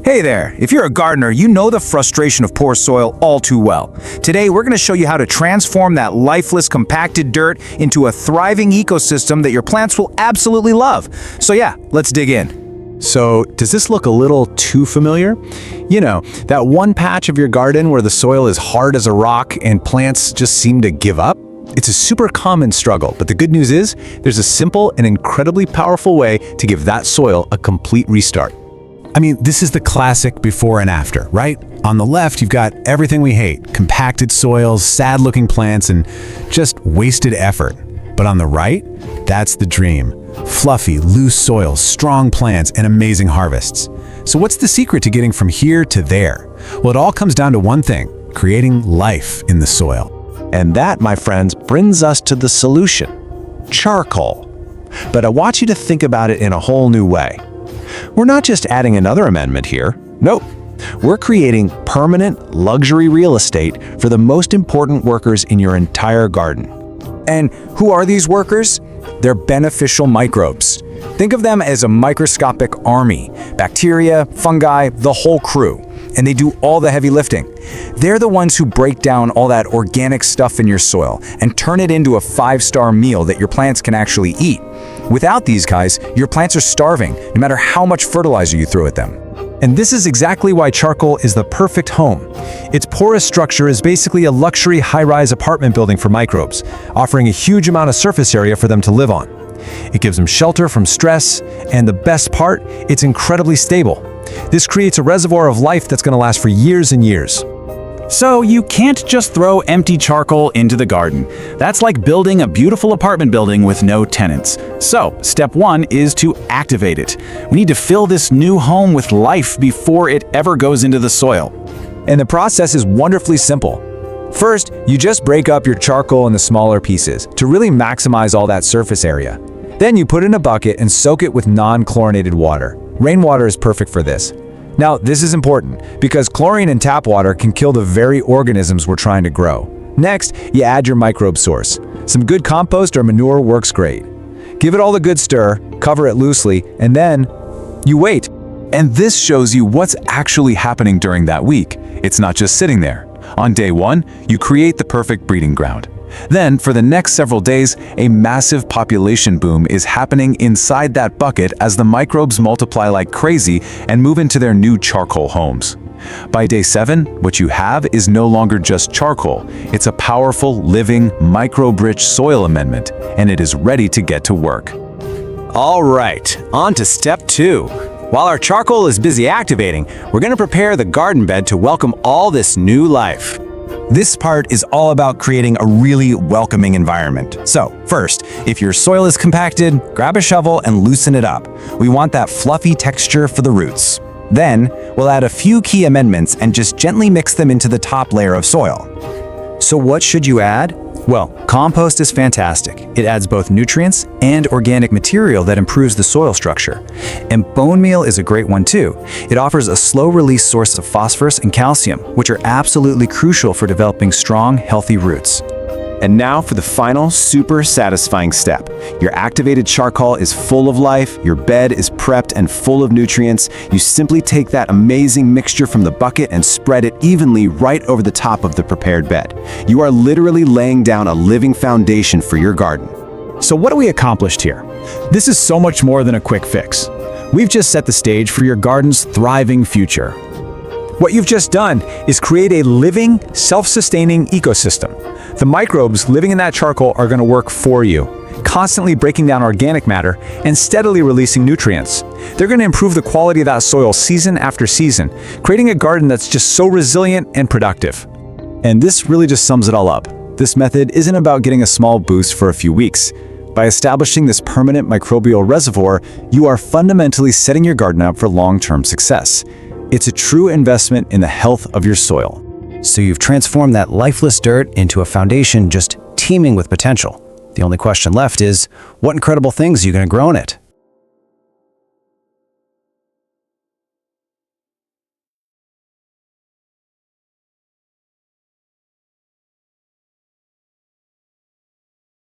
Hey there! If you're a gardener, you know the frustration of poor soil all too well. Today, we're going to show you how to transform that lifeless, compacted dirt into a thriving ecosystem that your plants will absolutely love. So yeah, let's dig in. So, does this look a little too familiar? You know, that one patch of your garden where the soil is hard as a rock and plants just seem to give up? It's a super common struggle, but the good news is, there's a simple and incredibly powerful way to give that soil a complete restart. I mean, this is the classic before and after, right? On the left, you've got everything we hate: compacted soils, sad-looking plants, and just wasted effort. But on the right, that's the dream. Fluffy, loose soils, strong plants, and amazing harvests. So what's the secret to getting from here to there? Well, it all comes down to one thing: creating life in the soil. And that, my friends, brings us to the solution: charcoal. But I want you to think about it in a whole new way. We're not just adding another amendment here. Nope. We're creating permanent luxury real estate for the most important workers in your entire garden. And who are these workers? They're beneficial microbes. Think of them as a microscopic army: bacteria, fungi, the whole crew. And they do all the heavy lifting. They're the ones who break down all that organic stuff in your soil and turn it into a 5-star meal that your plants can actually eat. Without these guys, your plants are starving, no matter how much fertilizer you throw at them. And this is exactly why charcoal is the perfect home. Its porous structure is basically a luxury high-rise apartment building for microbes, offering a huge amount of surface area for them to live on. It gives them shelter from stress, and the best part, it's incredibly stable. This creates a reservoir of life that's going to last for years and years. So you can't just throw empty charcoal into the garden. That's like building a beautiful apartment building with no tenants. So, step 1 is to activate it. We need to fill this new home with life before it ever goes into the soil. And the process is wonderfully simple. First, you just break up your charcoal into smaller pieces to really maximize all that surface area. Then you put it in a bucket and soak it with non-chlorinated water. Rainwater is perfect for this. Now, this is important because chlorine in tap water can kill the very organisms we're trying to grow. Next, you add your microbe source. Some good compost or manure works great. Give it all a good stir, cover it loosely, and then you wait. And this shows you what's actually happening during that week. It's not just sitting there. On day 1, you create the perfect breeding ground. Then, for the next several days, a massive population boom is happening inside that bucket as the microbes multiply like crazy and move into their new charcoal homes. By day 7, what you have is no longer just charcoal. It's a powerful, living, microbe-rich soil amendment, and it is ready to get to work. All right, on to step 2. While our charcoal is busy activating, we're going to prepare the garden bed to welcome all this new life. This part is all about creating a really welcoming environment. So, first, if your soil is compacted, grab a shovel and loosen it up. We want that fluffy texture for the roots. Then, we'll add a few key amendments and just gently mix them into the top layer of soil. So what should you add? Well, compost is fantastic. It adds both nutrients and organic material that improves the soil structure. And bone meal is a great one too. It offers a slow-release source of phosphorus and calcium, which are absolutely crucial for developing strong, healthy roots. And now for the final, super satisfying step. Your activated charcoal is full of life, your bed is prepped and full of nutrients. You simply take that amazing mixture from the bucket and spread it evenly right over the top of the prepared bed. You are literally laying down a living foundation for your garden. So what have we accomplished here? This is so much more than a quick fix. We've just set the stage for your garden's thriving future. What you've just done is create a living, self-sustaining ecosystem. The microbes living in that charcoal are going to work for you, constantly breaking down organic matter and steadily releasing nutrients. They're going to improve the quality of that soil season after season, creating a garden that's just so resilient and productive. And this really just sums it all up. This method isn't about getting a small boost for a few weeks. By establishing this permanent microbial reservoir, you are fundamentally setting your garden up for long-term success. It's a true investment in the health of your soil. So you've transformed that lifeless dirt into a foundation just teeming with potential. The only question left is, what incredible things are you going to grow in it?